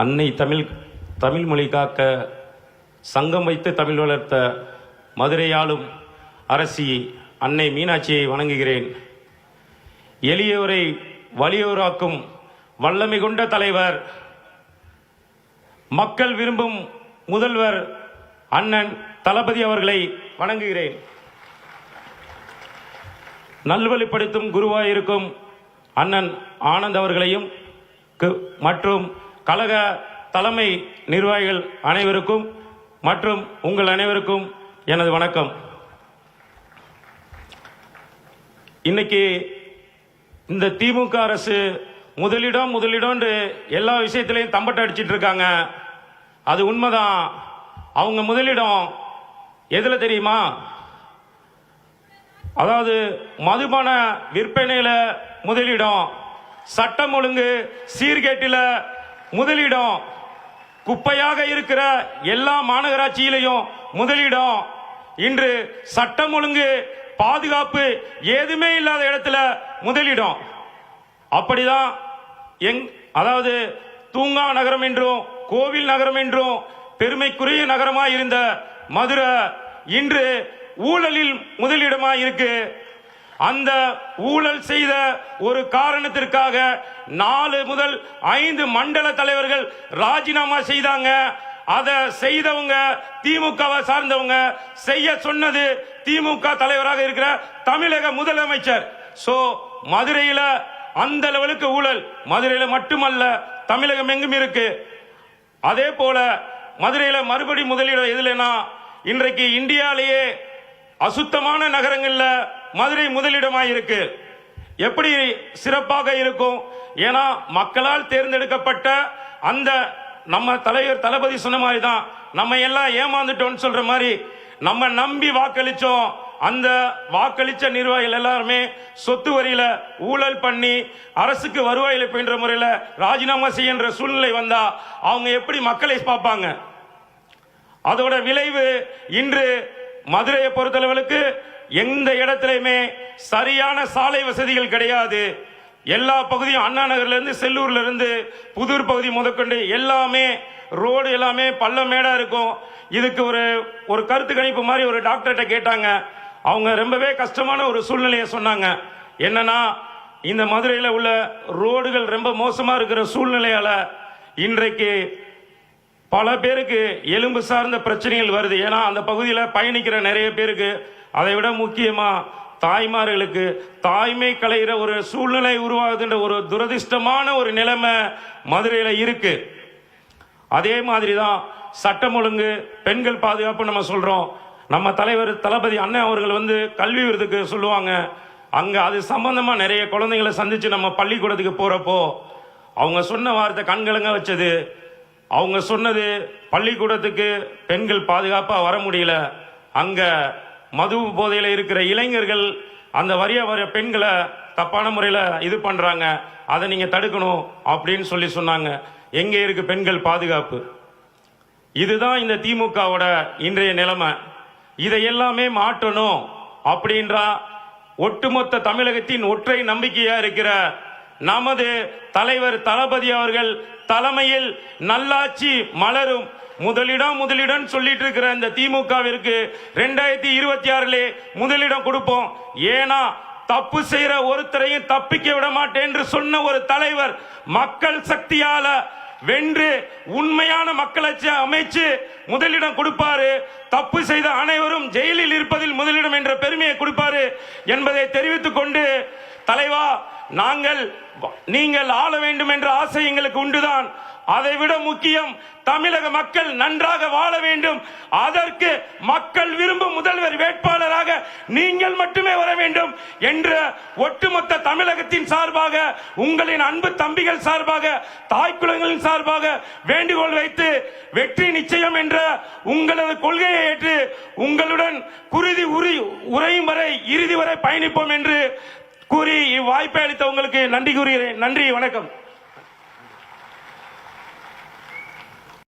அன்னை தமிழ் மொழி காக்க சங்கம் வைத்து தமிழ் வளர்த்த மதுரையாளும் அரசி அன்னை மீனாட்சியை வணங்குகிறேன். எளியோரை வலியோராக்கும் வல்லமை கொண்ட தலைவர், மக்கள் விரும்பும் முதல்வர் அண்ணன் தளபதி அவர்களை வணங்குகிறேன். நல்வழிப்படுத்தும் குருவாயிருக்கும் அண்ணன் ஆனந்த் அவர்களையும் மற்றும் கழக தலைமை நிர்வாகிகள் அனைவருக்கும் மற்றும் உங்கள் அனைவருக்கும் எனது வணக்கம். இன்னைக்கு இந்த திமுக அரசு முதலிடம் எல்லா விஷயத்திலையும் தம்பட்ட அடிச்சிட்டு இருக்காங்க. அது உண்மைதான். அவங்க முதலிடம் எதுல தெரியுமா? அதாவது மதுபான விற்பனையில முதலிடம், சட்டம் ஒழுங்கு சீர்கேட்டில முதலிடம், குப்பையாக இருக்கிற எல்லா மாநகராட்சியிலையும் முதலிடம், இன்று சட்டம் ஒழுங்கு பாதுகாப்பு எதுவுமே இல்லாத இடத்துல முதலிடம். அப்படிதான் அதாவது தூங்கா நகரம் என்றும் கோவில் நகரம் என்றும் பெருமைக்குரிய நகரமாய் இருந்த மதுரை இன்று ஊழலில் முதலிடமாய் இருக்கு. அந்த ஊழல் செய்த ஒரு காரணத்திற்காக 4 முதல் 5 மண்டல தலைவர்கள் ராஜினாமா செய்தாங்க. அதை செய்தவங்க திமுகவை சார்ந்தவங்க, செய்ய சொன்னது திமுக தலைவராக இருக்கிற தமிழக முதலமைச்சர். சோ மதுரையில அந்த லெவலுக்கு ஊழல் மதுரையில மட்டுமல்ல, தமிழகம் எங்கும் இருக்கு. அதே போல மதுரையில மறுபடி முதலிடம் எதுலனா, இன்றைக்கு இந்தியாலேயே அசுத்தமான நகரங்கள்ல மதுரை முதலிடமாயிருக்கு. எப்படி சிறப்பாக இருக்கும்? ஏன்னா மக்களால் தேர்ந்தெடுக்கப்பட்ட அந்த நம்ம தலைவர் தளபதி சொன்ன மாதிரி தான், நம்ம எல்லாம் ஏமாந்துட்டோம்னு சொல்ற மாதிரி நம்ம நம்பி வாக்களிச்சோம். அந்த வாக்களிச்ச நிர்வாகிகள் எல்லாருமே சொத்து வரியில ஊழல் பண்ணி அரசுக்கு வருவாய் இழப்பு என்ற முறையில் ராஜினாமா செய்கின்ற சூழ்நிலை வந்தா அவங்க எப்படி மக்களை பார்ப்பாங்க? அதோட விளைவு இன்று மதுரையை பொறுத்தளவுக்கு எந்த இடத்திலுமே சரியான சாலை வசதிகள் கிடையாது. எல்லா பகுதியும் அண்ணா நகர்ல இருந்து செல்லூர்ல இருந்து புதூர் பகுதி முதற்கொண்டு எல்லாமே ரோடு எல்லாமே பள்ளமேடா இருக்கும். இதுக்கு ஒரு கருத்து கணிப்பு மாதிரி ஒரு டாக்டர்கிட்ட கேட்டாங்க. அவங்க ரொம்பவே கஷ்டமான ஒரு சூழ்நிலையை சொன்னாங்க. என்னன்னா, இந்த மதுரையில் உள்ள ரோடுகள் ரொம்ப மோசமா இருக்கிற சூழ்நிலையால இன்றைக்கு பல பேருக்கு எலும்பு சார்ந்த பிரச்சனைகள் வருது. ஏன்னா அந்த பகுதியில் பயணிக்கிற நிறைய பேருக்கு, அதை விட முக்கியமா தாய்மார்களுக்கு தாய்மை கலைகிற ஒரு சூழ்நிலை உருவாகுதுன்ற ஒரு துரதிர்ஷ்டமான ஒரு நிலைமை மதுரையில் இருக்கு. அதே மாதிரி தான் சட்டம் ஒழுங்கு, பெண்கள் பாதுகாப்பு நம்ம சொல்றோம். நம்ம தலைவர் தளபதி அண்ணன் அவர்கள் கல்வி விருதுக்கு சொல்லுவாங்க. அங்க அது சம்பந்தமா நிறைய குழந்தைங்களை சந்திச்சு நம்ம பள்ளிக்கூடத்துக்கு போறப்போ அவங்க சொன்ன வார்த்தை கண்கலங்க வச்சது. அவங்க சொன்னது, பள்ளிக்கூடத்துக்கு பெண்கள் பாதுகாப்பா வர முடியல, அங்க மது போதையில இருக்கிற இளைஞர்கள் அந்த வர பெண்களை தப்பான முறையில் இது பண்றாங்க, அதை நீங்க தடுக்கணும் அப்படின்னு சொன்னாங்க. எங்க இருக்கு பெண்கள் பாதுகாப்பு? இதுதான் இந்த திமுகவோட இன்றைய நிலைமை. இதை எல்லாமே மாற்றணும் அப்படின்றா ஒட்டுமொத்த தமிழகத்தின் ஒற்றை நம்பிக்கையா இருக்கிற நமது தலைவர் தளபதி அவர்கள் தலைமையில் நல்லாட்சி மலரும். முதலிடம் சொல்லிட்டு இருக்கிற இந்த திமுகவிற்கு 2026 முதலிடம் கொடுப்போம். ஏன்னா தப்பு செய்யற ஒருத்தரையும் தப்பிக்க விட மாட்டேன் என்று சொன்ன ஒரு தலைவர் மக்கள் சக்தியால வென்று உண்மையான மக்களாட்சி அமைச்சு முதலிடம் கொடுப்பாரு. தப்பு செய்த அனைவரும் ஜெயிலில் இருப்பதில் முதலிடம் என்ற பெருமையை கொடுப்பாரு என்பதை தெரிவித்துக் கொண்டு, தலைவா, நீங்கள் ஆள வேண்டும் என்ற ஆசை எங்களுக்கு உண்டுதான். அதைவிட முக்கியம் தமிழக மக்கள் நன்றாக வாழ வேண்டும். அதற்கு மக்கள் விரும்பும் முதல்வர் வேட்பாளராக நீங்கள் மட்டுமே வர வேண்டும் என்ற ஒட்டுமொத்த தமிழகத்தின் சார்பாக, உங்களின் அன்பு தம்பிகள் சார்பாக, தாய்க்குலங்களின் சார்பாக வேண்டுகோள் வைத்து, வெற்றி நிச்சயம் என்ற உங்களது கொள்கையை ஏற்று உங்களுடன் குருதி உரையும் வரை இறுதி வரை பயணிப்போம் என்று கூறி இவ்வாய்ப்பை அளித்த உங்களுக்கு நன்றி கூறுகிறேன். நன்றி, வணக்கம்.